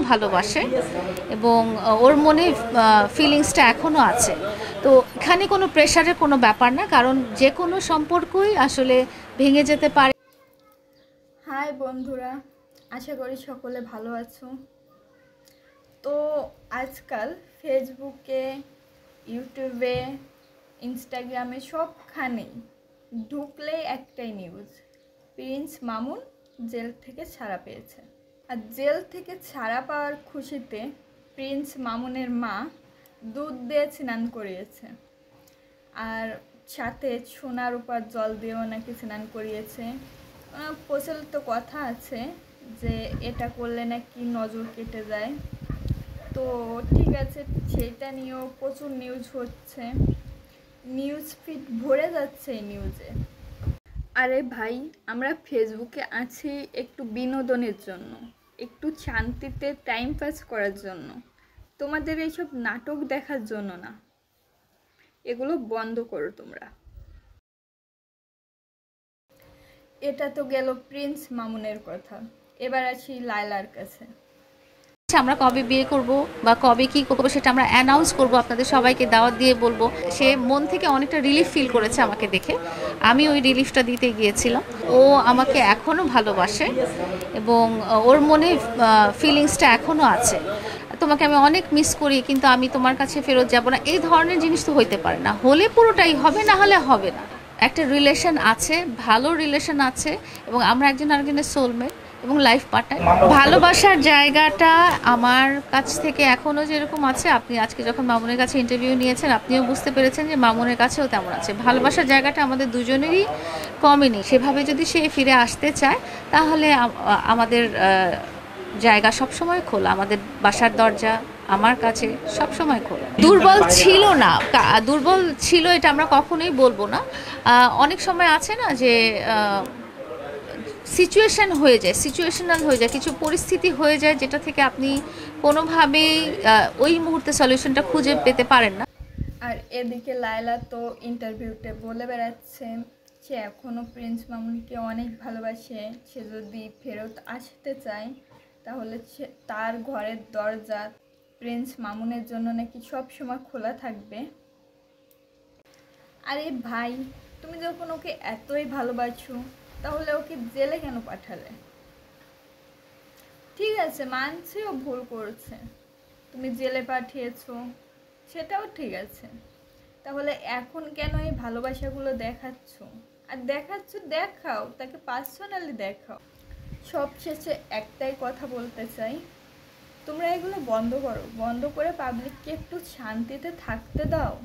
ভালোবাসে এবং ওর মনে ফিলিংসটা এখনো আছে। তো এখানে কোনো প্রেশারের কোনো ব্যাপার না, কারণ যে কোনো সম্পর্কই আসলে ভেঙে যেতে পারে। হাই বন্ধুরা, আশা করি সকলে ভালো আছো। তো আজকাল ফেসবুকে, ইউটিউবে, ইনস্টাগ্রামে সবখানেই ঢুকলেই একটাই নিউজ, প্রিন্স মামুন জেল থেকে ছাড়া পেয়েছে। আর জেল থেকে ছাড়া পাওয়ার খুশিতে প্রিন্স মামুনের মা দুধ দিয়ে স্নান করিয়েছে, আর সাথে সোনার উপর জল দিয়েও নাকি স্নান করিয়েছে। প্রচলিত কথা আছে যে এটা করলে নাকি নজর কেটে যায়। তো ঠিক আছে, সেটা নিয়েও প্রচুর নিউজ হচ্ছে, নিউজ ফিড ভরে যাচ্ছে এই নিউজে। আরে ভাই, আমরা ফেসবুকে আছি একটু বিনোদনের জন্য, একটু শান্তিতে টাইম পাস করার জন্য, তোমাদের এইসব নাটক দেখার জন্য না। এগুলো বন্ধ করো তোমরা। এটা তো গেল প্রিন্স মামুনের কথা, এবার আসি লায়লার কাছে। আমরা কবে বিয়ে করব বা কবে কি করব সেটা আমরা অ্যানাউন্স করব, আপনাদের সবাইকে দাওয়াত দিয়ে বলবো। সে মন থেকে অনেকটা রিলিফ ফিল করেছে আমাকে দেখে, আমি ওই রিলিফটা দিতে গিয়েছিলাম। ও আমাকে এখনও ভালোবাসে এবং ওর মনে ফিলিংসটা এখনও আছে। তোমাকে আমি অনেক মিস করি, কিন্তু আমি তোমার কাছে ফেরত যাব না, এই ধরনের জিনিস তো হইতে পারে না। হলে পুরোটাই হবে, না হলে হবে না। একটা রিলেশন আছে, ভালো রিলেশন আছে, এবং আমরা একজন আরেকজনের সোলমেট এবং লাইফ পার্টনার। ভালোবাসার জায়গাটা আমার কাছ থেকে এখনও যেরকম আছে, আপনি আজকে যখন মামুনের কাছে ইন্টারভিউ নিয়েছেন আপনিও বুঝতে পেরেছেন যে মামুনের কাছেও তেমন আছে। ভালোবাসার জায়গাটা আমাদের দুজনেরই কমেনি। সেভাবে যদি সে ফিরে আসতে চায় তাহলে আমাদের জায়গা সবসময় খোলা, আমাদের বাসার দরজা আমার কাছে সবসময় খোলা। দুর্বল ছিল না, দুর্বল ছিল এটা আমরা কখনোই বলবো না। অনেক সময় আছে না যে সিচুয়েশন হয়ে যায়, সিচুয়েশনাল হয়ে যায়, কিছু পরিস্থিতি হয়ে যায় যেটা থেকে আপনি কোনোভাবেই ওই মুহূর্তে সলিউশনটা খুঁজে পেতে পারেন না। আর এদিকে লায়লা তো ইন্টারভিউতে বলে বেড়াচ্ছে সে এখনও প্রিন্স মামুনকে অনেক ভালোবাসে, সে যদি ফেরত আসতে চায় তাহলে তার ঘরের দরজা প্রিন্স মামুনের জন্য নাকি সব সময় খোলা থাকবে। আরে ভাই, তুমি যখন ওকে এতই ভালোবাসো তাহলে ওকে জেলে কেন পাঠালে? ঠিক আছে, মানছি ও ভুল করছে, তুমি জেলে পাঠিয়েছো, সেটাও ঠিক আছে। তাহলে এখন কেন এই ভালোবাসাগুলো দেখাচ্ছ? আর দেখাচ্ছ, দেখাও, তাকে পার্সোনালি দেখাও। সবশেষে একটাই কথা বলতে চাই, তোমরা এগুলো বন্ধ করো, বন্ধ করে পাবলিককে একটু শান্তিতে থাকতে দাও।